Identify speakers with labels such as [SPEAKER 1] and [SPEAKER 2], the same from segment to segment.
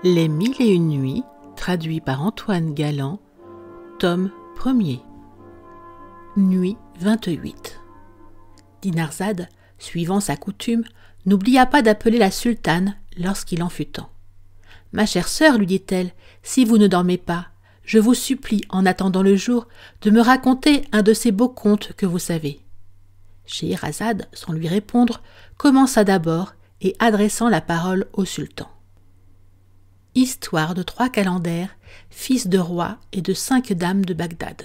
[SPEAKER 1] Les Mille et une nuits, traduit par Antoine Galland, tome 1er. Nuit 28. Dinarzade, suivant sa coutume, n'oublia pas d'appeler la sultane lorsqu'il en fut temps. « Ma chère sœur, lui dit-elle, si vous ne dormez pas, je vous supplie, en attendant le jour, de me raconter un de ces beaux contes que vous savez. » Scheherazade, sans lui répondre, commença d'abord et adressant la parole au sultan. Histoire de 3 calenders, fils de roi et de 5 dames de Bagdad.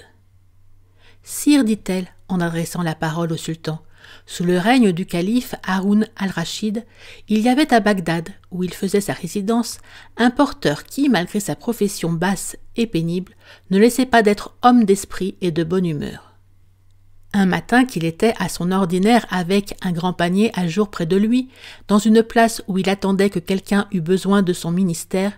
[SPEAKER 1] Sire, dit-elle, en adressant la parole au sultan, sous le règne du calife Haroun al-Rachid, il y avait à Bagdad, où il faisait sa résidence, un porteur qui, malgré sa profession basse et pénible, ne laissait pas d'être homme d'esprit et de bonne humeur. Un matin qu'il était à son ordinaire avec un grand panier à jour près de lui, dans une place où il attendait que quelqu'un eût besoin de son ministère,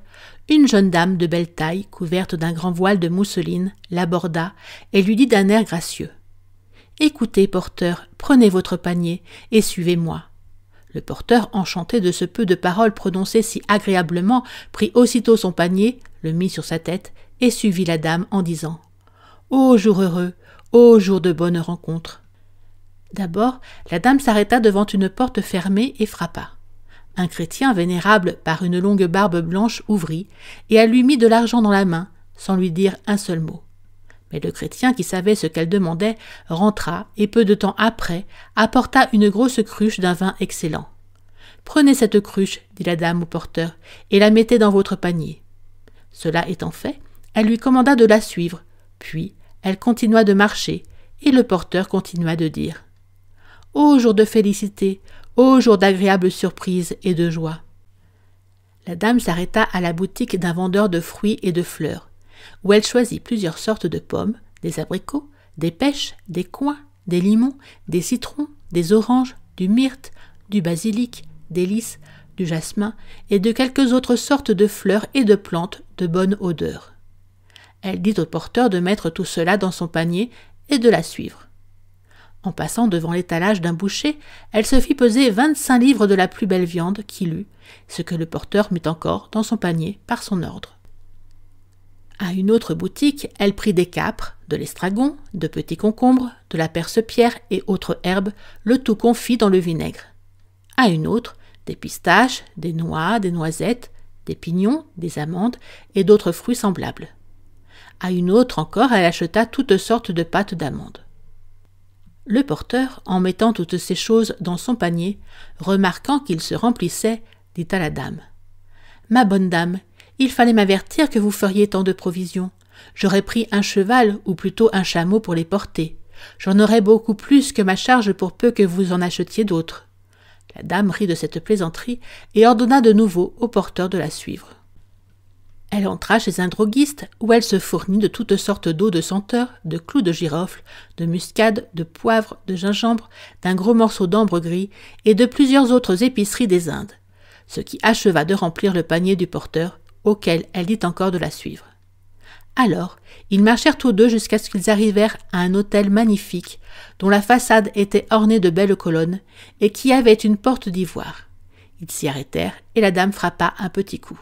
[SPEAKER 1] une jeune dame de belle taille, couverte d'un grand voile de mousseline, l'aborda et lui dit d'un air gracieux. « Écoutez, porteur, prenez votre panier et suivez-moi. » Le porteur, enchanté de ce peu de paroles prononcées si agréablement, prit aussitôt son panier, le mit sur sa tête et suivit la dame en disant « Ô jour heureux, ô jour de bonne rencontre !» D'abord, la dame s'arrêta devant une porte fermée et frappa. Un chrétien vénérable par une longue barbe blanche ouvrit et elle lui mit de l'argent dans la main, sans lui dire un seul mot. Mais le chrétien, qui savait ce qu'elle demandait, rentra et peu de temps après apporta une grosse cruche d'un vin excellent. « Prenez cette cruche, dit la dame au porteur, et la mettez dans votre panier. » Cela étant fait, elle lui commanda de la suivre, puis elle continua de marcher, et le porteur continua de dire « Ô jour de félicité, ô jour d'agréable surprise et de joie !» La dame s'arrêta à la boutique d'un vendeur de fruits et de fleurs, où elle choisit plusieurs sortes de pommes, des abricots, des pêches, des coings, des limons, des citrons, des oranges, du myrte, du basilic, des lys, du jasmin et de quelques autres sortes de fleurs et de plantes de bonne odeur. Elle dit au porteur de mettre tout cela dans son panier et de la suivre. En passant devant l'étalage d'un boucher, elle se fit peser 25 livres de la plus belle viande qu'il eût, ce que le porteur mit encore dans son panier par son ordre. À une autre boutique, elle prit des capres, de l'estragon, de petits concombres, de la perce-pierre et autres herbes, le tout confit dans le vinaigre. À une autre, des pistaches, des noix, des noisettes, des pignons, des amandes et d'autres fruits semblables. À une autre encore, elle acheta toutes sortes de pâtes d'amandes. Le porteur, en mettant toutes ces choses dans son panier, remarquant qu'il se remplissait, dit à la dame « Ma bonne dame, il fallait m'avertir que vous feriez tant de provisions. J'aurais pris un cheval, ou plutôt un chameau pour les porter. J'en aurais beaucoup plus que ma charge pour peu que vous en achetiez d'autres. » La dame rit de cette plaisanterie et ordonna de nouveau au porteur de la suivre. Elle entra chez un droguiste où elle se fournit de toutes sortes d'eau de senteur, de clous de girofle, de muscade, de poivre, de gingembre, d'un gros morceau d'ambre gris et de plusieurs autres épiceries des Indes, ce qui acheva de remplir le panier du porteur, auquel elle dit encore de la suivre. Alors, ils marchèrent tous deux jusqu'à ce qu'ils arrivèrent à un hôtel magnifique, dont la façade était ornée de belles colonnes et qui avait une porte d'ivoire. Ils s'y arrêtèrent et la dame frappa un petit coup.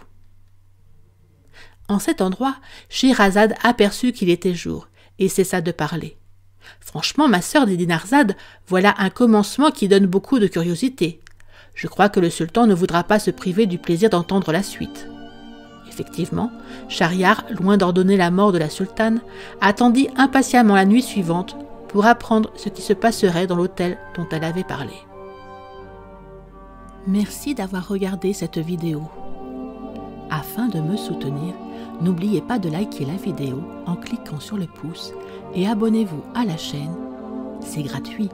[SPEAKER 1] En cet endroit, Scheherazade aperçut qu'il était jour et cessa de parler. « Franchement, ma sœur, dit Dinarzade, voilà un commencement qui donne beaucoup de curiosité. Je crois que le sultan ne voudra pas se priver du plaisir d'entendre la suite. » Effectivement, Schahriar, loin d'ordonner la mort de la sultane, attendit impatiemment la nuit suivante pour apprendre ce qui se passerait dans l'hôtel dont elle avait parlé. Merci d'avoir regardé cette vidéo. Afin de me soutenir, n'oubliez pas de liker la vidéo en cliquant sur le pouce et abonnez-vous à la chaîne, c'est gratuit.